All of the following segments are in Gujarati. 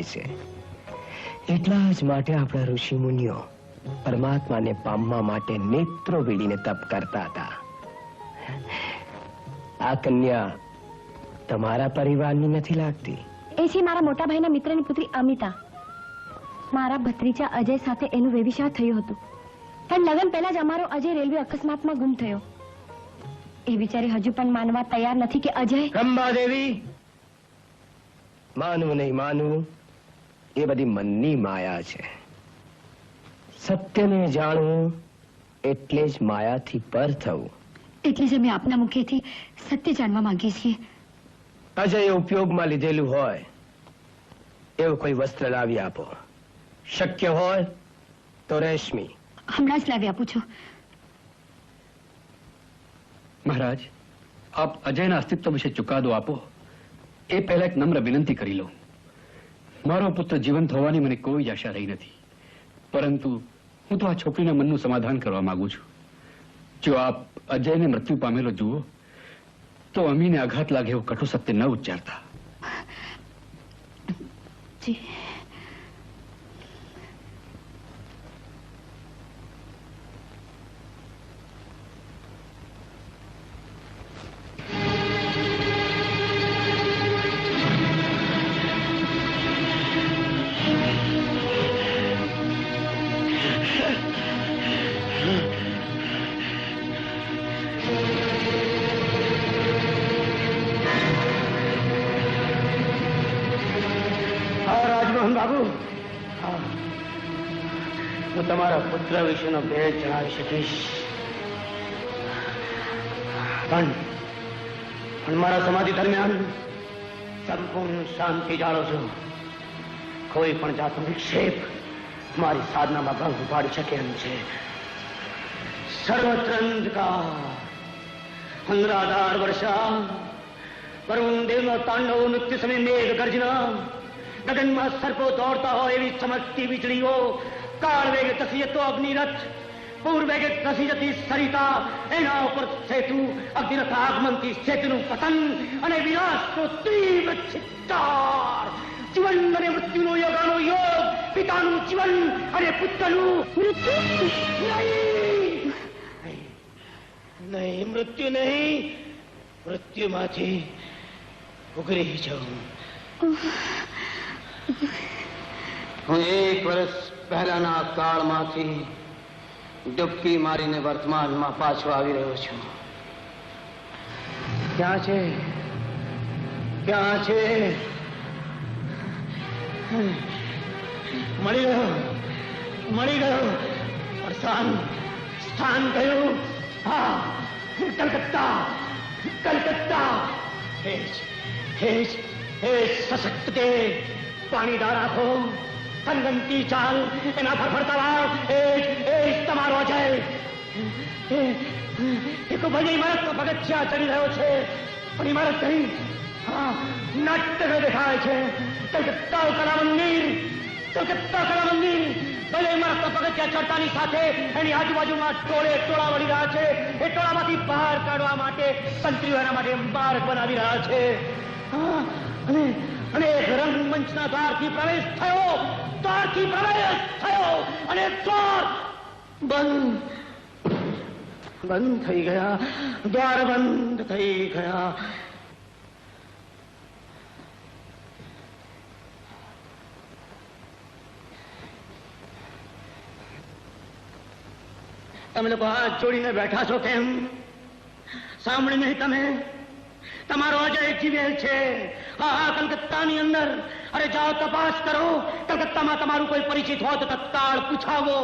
જાય છે. એટલા જ માટે આપણા ઋષિ મુનિઓ પરમાત્માને પામવા માટે નેત્રો વીડીને તપ કરતા હતા. આ કન્યા તમારા પરિવારની નથી લાગતી? એ છે મારા મોટા ભાઈના મિત્રની પુત્રી અમિતા. મારા ભત્રીજા અજય સાથે એનું વ્યભિચાર થયું હતું, પણ લગ્ન પહેલા જ અમારો અજય રેલવે અકસ્માતમાં ગુમ થયો. એ બિચારી હજુ પણ માનવા તૈયાર નથી કે અજય... રંભાદેવી, માનવું નહીં માનવું એ બધી મનની માયા છે. સત્યને જાણવું એટલે જ માયાથી પર થવું. એટલે જ અમે આપના મુખેથી સત્ય જાણવા માંગીએ છીએ. અજય ઉપયોગમાં લીધેલું હોય એવું કોઈ વસ્ત્ર લાવી આપો. શક્ય હોય તો રેશમી. હમણાં જ લાવી આપું છું. મહારાજ, આપ અજયના અસ્તિત્વ વિશે ચુકાદો આપો એ પહેલા એક નમ્ર વિનંતી કરી લો. મારો પુત્ર જીવંત હોવાની મને કોઈ જ આશા રહી નથી, પરંતુ હું તો આ છોકરીના મનનું સમાધાન કરવા માંગુ છું. જો આપ અજયને મૃત્યુ પામેલો જુઓ તો અમીને આઘાત લાગે એવું કટુ સત્ય ન ઉચ્ચારતા. જી. હું તમારા પુત્ર વિશેનો ભેદ જણાવી શકીશ, પણ મારા સમાધિ દરમિયાન સંપૂર્ણ શાંતિ જાળો છો. કોઈ પણ જાતનો વિક્ષેપ મારી સાધનામાં ભંગ ઉપાડી શકે એમ છે. સર્વત્ર અંધકાર, અંધરાધાર વર્ષા, વરુણ દેવનો તાંડવ નૃત્ય સમય મેઘ ગર્જના, ગગનમાં સર્પો દોડતા હોય એવી ચમકતી વીજળીઓ, કાળ વેગે ધસી જતો અગ્નિરથ, પૂર વેગે ધસી જતી સરિતા, એના ઉપર સેતુ, અગ્નિરથ આગમનથી સેતુનું પતન અને વિનાશનો તીવ્ર ચિત્કાર. જીવન અને મૃત્યુનો યોગાનો યોગ, પિતાનું જીવન અને પુત્રનું મૃત્યુ. નહીં, મૃત્યુ નહીં, મૃત્યુમાંથી ઉગરી જાઉં. હું 1 વર્ષ પહેલાના કાળમાંથી ડૂબકી મારીને વર્તમાનમાં પાછો આવી રહ્યો છું. ક્યાં છે, ક્યાં છે? મળી ગયો. સ્થાન કયું? હા, કલકત્તા. હે સશક્ત તે પાણીદાર આંખો, સંગમતી ચાલ, એના ફરફરતા વાળ, એ તમારો અજય. એક ભલે ઇમારતનો પગથિયા ચડી રહ્યો છે, પણ ઇમારત નહીં, હા, નાટ્ય દેખાય છે. કલકત્તા કલા મંદિર. ભલે ઇમારતના પગથિયા ચડતાની સાથે એની આજુબાજુમાં ટોળા વળી રહ્યા છે. એ ટોળામાંથી બહાર કાઢવા માટે તંત્રીઓ એના માટે માર્ગ બનાવી રહ્યા છે. અને રંગમંચના દ્વારથી પ્રવેશ થયો, અને દ્વાર બંધ થઈ ગયા. દ્વાર બંધ થઈ ગયા. તમે લોકો હાથ જોડીને બેઠા છો કેમ? સાંભળી નહીં તમે? તમારો અજય જીવેલ છે. હા, કલકત્તાની અંદર. અરે જાઓ, તપાસ કરો. કલકત્તામાં તમારું કોઈ પરિચિત હોય તો તત્કાળ પૂછાવો.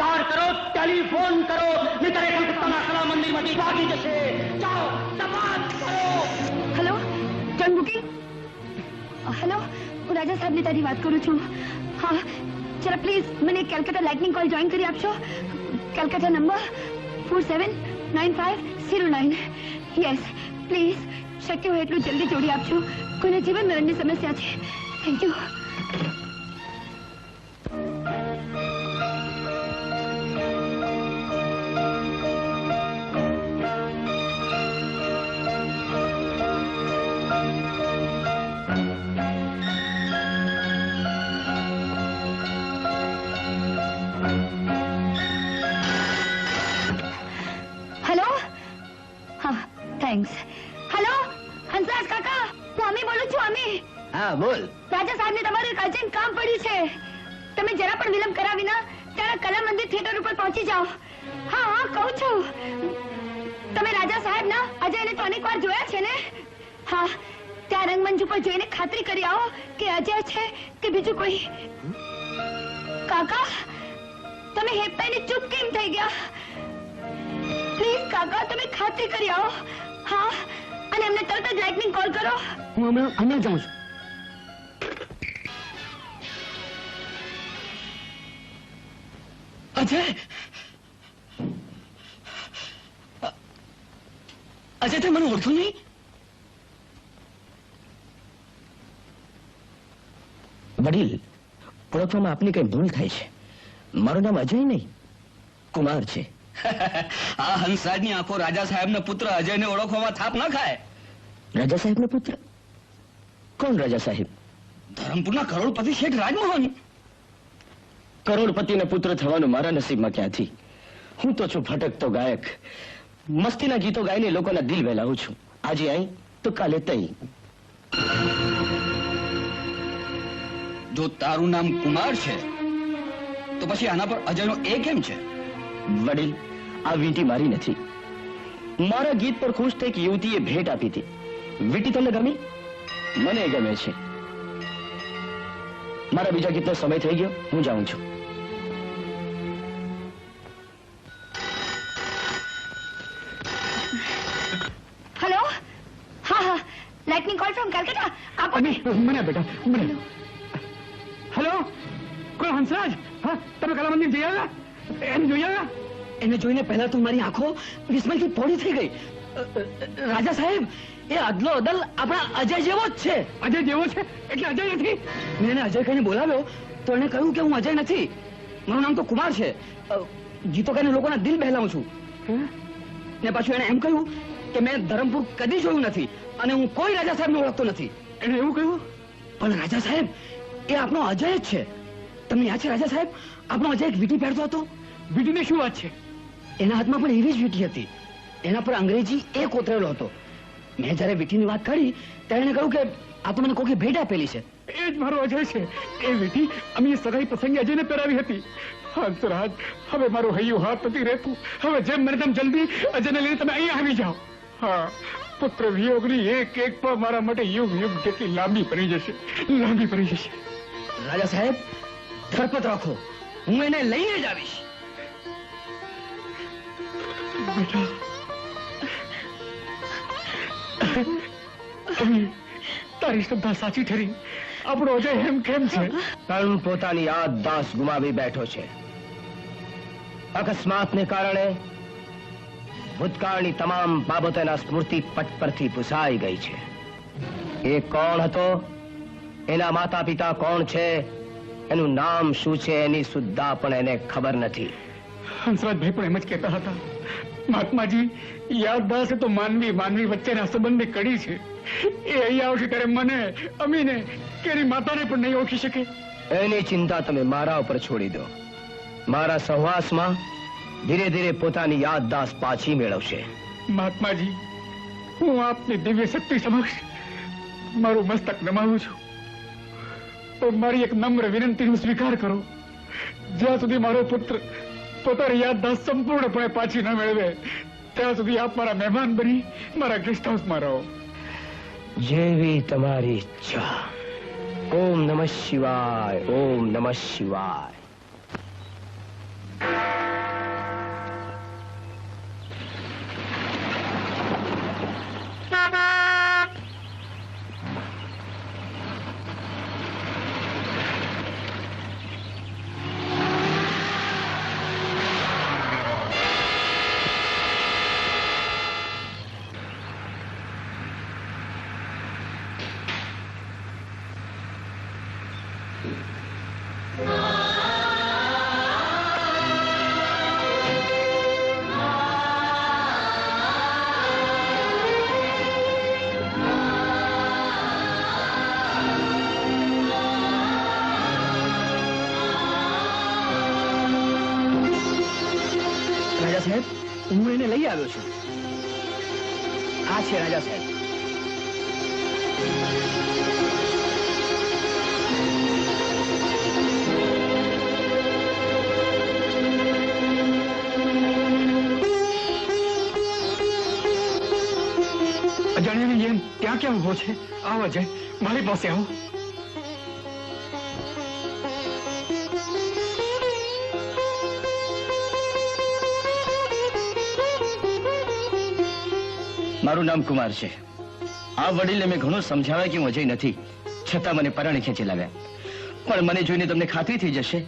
તાર કરો, ટેલિફોન કરો, નહીતર કલકત્તાના કલા મંદિરમાંથી ભાગી જશે. જાઓ, તપાસ કરો. હેલો, જન બુકિંગ. હેલો, હું રાજા સાહેબની તારી વાત કરું છું. હા, જરા પ્લીઝ મને કેલકત્તા લાઇટનિંગ કોલ જોઈન કરી આપશો. કેલકત્તા નંબર 479509. Yes please. શક્ય હોય એટલું જલ્દી જોડી આપજો. કોઈને જીવન મરણની સમસ્યા છે. Thank you. બોલ. રાજા સાહેબને તમારું એક અર્જન્ટ કામ પડ્યું છે. તમે જરા પણ વિલંબ કરાવી ના ત્યારે કલા મંદિર થિયેટર ઉપર પહોંચી જાઓ. હા હા કહું છું. તમે રાજા સાહેબ ના અજયને તો અનેક વાર જોયા છે ને? હા, ત્યાં રંગમંચ ઉપર જોઈને ખાતરી કરી આવો કે અજય છે કે બીજું કોઈ. કાકા, તમે હેપતાઈને ચૂપ કેમ થઈ ગયા? પ્લીઝ કાકા, તમે ખાતરી કરી આવો. હા, અને એમને તરત જ લાઇટનિંગ કોલ કરો. હું હમણાં જાઉં છું. અજય, અજય તે મને ઓળખ્યું નહીં? વડીલ, ઓળખવામાં આપની કઈ ભૂલ થાય છે. મારું નામ અજય નહીં, કુમાર છે. આ હંસરાજની આંખો રાજા સાહેબનો પુત્ર અજયને ઓળખવામાં થાપ ન ખાય. રાજા સાહેબનો પુત્ર? કોણ રાજા સાહેબ? ધરમપુરના કરોડપતિ શેઠ રાજમોહન. કરોડપતિના પુત્ર થવાનું મારા નસીબમાં ક્યાંથી? હું તો છું ભટકતો ગાયક. મસ્તીના ગીતો ગાઈને લોકોના દિલ બહેલાવું છું. આજે અહીં તો કાલે તઈ. જો તારું નામ કુમાર છે તો પછી આના પર અજયનો એ કેમ છે? વડીલ, આ વીંટી મારી નથી. મારા ગીત પર ખુશ થઈ એક યુવતીએ ભેટ આપી હતી. વીંટી તમને ગમી? મને ગમે છે. મારા બીજા ગીતનો સમય થઈ ગયો, હું જાઉં છું. હેલો. હા હા, લાઇટનિંગ કોલ ફ્રોમ કલકત્તા. આપો ને. મને બેટા મને. હેલો, કોણ હંસરાજ? હા, તમે કલા મંદિર જઈ આવ્યા? એને જોઈ આવ્યા? એને જોઈને પહેલા તો મારી આંખો વિસ્મયથી પોળી થઈ ગઈ. રાજા સાહેબ, એ અદલો અદલ આપણા અજય જેવો જ છે. અજય જેવો છે એટલે અજય નથી? મેં એને અજય કહીને બોલાવ્યો તો એને કહ્યું કે હું અજય નથી, મારું નામ તો કુમાર છે. ગીતો ગાઈને લોકોના દિલ બહેલાવું છું. ને પાછું એને એમ કહ્યું કે મેં ધરમપુર કદી જોયું નથી અને હું કોઈ રાજા સાહેબને ઓળખતો નથી. એને એવું કહ્યું? પણ રાજા સાહેબ, એ આપણો અજય જ છે. તમને યાદ છે રાજા સાહેબ, આપણો અજય એક વીંટી પહેરતો હતો? બીજું શું વાત છે? એના હાથમાં પણ એવી જ વીંટી હતી. એના પર અંગ્રેજી એ કોતરેલો હતો. મેં જયારે વીંટીની વાત કરી ત્યારે એને કહ્યું કે આ તો મને કોકે ભેટ આપેલી છે. એ જ મારો અજય છે. એ વીંટી અમે સગાઈ પ્રસંગે અજયને પહેરાવી હતી. હંસરાજ, હવે મારું હૈયું હાથ નથી રહેતું. હવે જેમ મને તેમ જલ્દી અજયને લઈને તમે અહીં આવી જાઓ. હા, પુત્ર વિયોગની એક એક પણ મારા માટે યુગ યુગ જેટલી લાંબી પડી જશે, લાંબી પડી જશે. રાજા સાહેબ, ધરપત રાખો, હું એને લઈને જ આવીશ. બેટા, હવે તારી શ્રદ્ધા સાચી ઠરી. આપણો અજય એમ કેમ છે? તરુણ પોતાની યાદદાસ્ત ગુમાવી બેઠો છે. અકસ્માતને કારણે ભૂતકાળની તમામ બાબતો એના સ્મૃતિ પટ પરથી ભૂસાઈ ગઈ છે. એ કોણ હતો, એના માતા પિતા કોણ છે, એનું નામ શું છે, એની સુદ્ધા પણ એને ખબર નથી. હંસરાજભાઈ પણ એમ જ કહેતા હતા, મહાત્માજી, યાદદાસ્ત તો માનવી માનવી વચ્ચેના સંબંધની કડી છે. એ અહીં આવશે ત્યારે મને, અમીને કે એની માતાને પણ નહીં ઓળખી શકે. એની ચિંતા તમે મારા ઉપર છોડી દો. મારા સહવાસમાં ધીરે ધીરે પોતાની યાદદાસ્ત પાછી મેળવશે. મહાત્માજી, હું આપની દિવ્ય શક્તિ સમક્ષ મારું મસ્તક નમાવું છું. તો મારી એક નમ્ર વિનંતીનો સ્વીકાર કરો. જ્યાં સુધી મારો પુત્ર પોતાની યાદદાસ્ત સંપૂર્ણપણે પાછી ન મેળવે ત્યાં સુધી આપ મારા મહેમાન બની મારા ગેસ્ટ હાઉસમાં રહો. જેવી તમારી ઈચ્છા. ઓમ નમઃ શિવાય, ઓમ નમઃ શિવાય. હું એને લઈ આવ્યો છું. આ છે રાજા સાહેબ. આ ક્યાં ઉભો છે? આવો અજય, મારી પાસે આવો. મારું નામ કુમાર છે. આ વડીલે મેં ઘણું સમજાવ્યા કે હું અજય નથી, છતાં મને પરાણે ખેંચી લાવ્યા. પણ મને જોઈને તમને ખાતરી થઈ જશે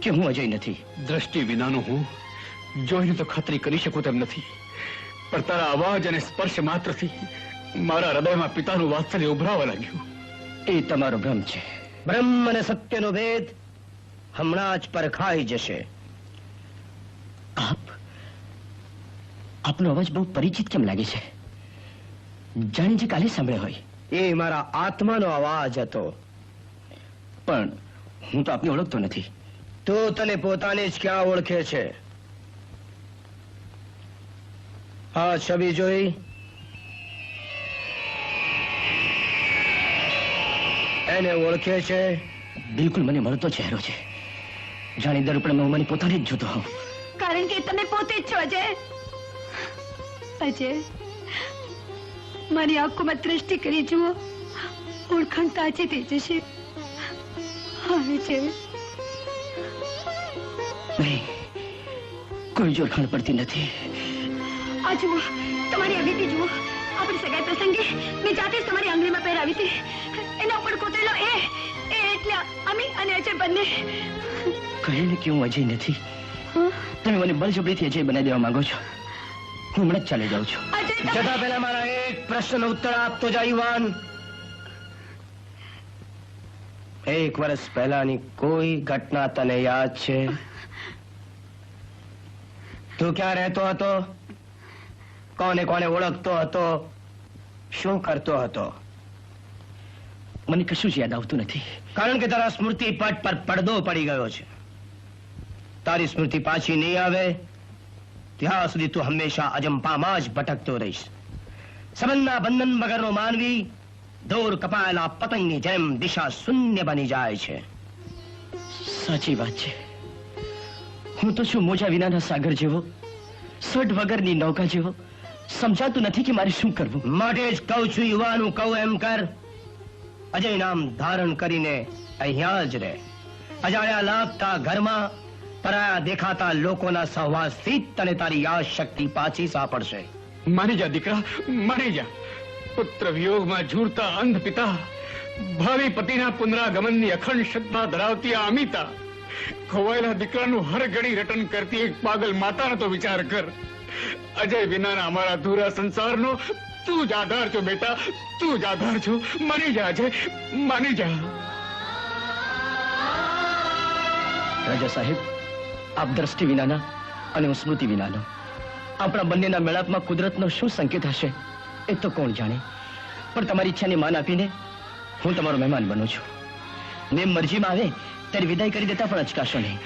કે હું અજય નથી. દ્રષ્ટિ વિનાનો હું જોઈને તો ખાતરી કરી શકું તેમ નથી, પણ તારા અવાજ અને સ્પર્શ માત્રથી મારા હૃદયમાં પિતાનું વાત્સલ્ય ઉભરાવા લાગ્યું. એ તમારો ભ્રમ છે. બ્રહ્મ અને સત્યનો ભેદ હમણાં જ પરખાઈ જશે. આપનો અવાજ બહુ પરિચિત કેમ લાગે છે? જાણે જે કાલે સાંભળ્યો હોય. એ મારા આત્માનો અવાજ હતો. પણ હું તો આપને ઓળખતો નથી. તો તને પોતાને જ ક્યાં ઓળખે છે? હા, છબી જોઈ? એને ઓળખે છે? બિલકુલ મને મળતો ચહેરો છે. જાણે દર્પણમાં હું મને પોતાને જ જોતો હોઉં. કારણ કે તમે પોતે જ છો અજય. અજય, મારી આંખોમાં દ્રષ્ટિ કરી જુઓ, ઓળખાણ તાજી થઈ જશે. હવે છે નહીં, કોઈ જ ઓળખાણ પડતી નથી. આ જુઓ, તમારી હવેલી જુઓ. આપણી સગાઈ પ્રસંગે મેં જાતે જ તમારી આંગળીમાં પહેરાવી હતી. એના ઉપર કોતરેલો એ એટલે અમી અને અજય બંને. કહ્યું ને કે હું અજય નથી. તમે મને બળજબરીથી અજય બનાવી દેવા માંગો છો. હું હમણાં જ ચાલી જાઉં છું. જતા પહેલા મારા એક પ્રશ્નનો ઉત્તર આપતો જા યુવાન. 1 વર્ષ પહેલાની કોઈ ઘટના તને યાદ છે? તું ક્યાં રહેતો હતો? કોને કોને ઓળખતો હતો? શું કરતો હતો? મને કશું જ યાદ આવતું નથી. કારણ કે તારા સ્મૃતિ પટ પર પડદો પડી ગયો છે. તારી સ્મૃતિ પાછી નહીં આવે ત્યાં સુધી તું હંમેશા અજંપામાં જ ભટકતો રહીશ. સંબંધના બંધન વગરનો માનવી દૂર કપાયેલા પતંગની જેમ દિશા શૂન્ય બની જાય છે. સાચી વાત છે. હું તો છું મોજા વિનાના સાગર જેવો, સડ વગરની નૌકા જેવો. સમજાતું નથી કે મારે શું કરવું. માટે જ કહું છું યુવાન, હું કહું એમ કર. અજય નામ ધારણ કરીને અહીંયા જ રહે. અજાણ્યા લાગતા ઘરમાં પરાયા દેખાતા લોકોના સહવાસથી તને તારી યાદ શક્તિ પાછી સાંપડશે. માની જા દીકરા, માની જા. પુત્ર વિયોગમાં ઝૂરતા અંધ પિતા, ભાવિ પતિના પુનરાગમનની અખંડ શ્રદ્ધા ધરાવતી આ અમિતા, ખોવાયેલા દીકરાનું હર ઘડી રટન કરતી એક પાગલ માતાનો તો વિચાર કર. અજય વિનાના અમારા અધૂરા સંસારનો તું જ આધાર છો બેટા, તું જ આધાર છો. માની જા અજય, માની જા. રાજા સાહેબ, આપ દ્રષ્ટિ વિનાના અને હું સ્મૃતિ વિનાનો. આપણા બંનેના મેળાપમાં કુદરતનો શું સંકેત હશે એ તો કોણ જાણે. પણ તમારી ઈચ્છાને માન આપીને હું તમારો મહેમાન બનું છું. મેં મરજીમાં આવે ત્યારે વિદાય કરી દેતા પણ અચકાશો નહીં.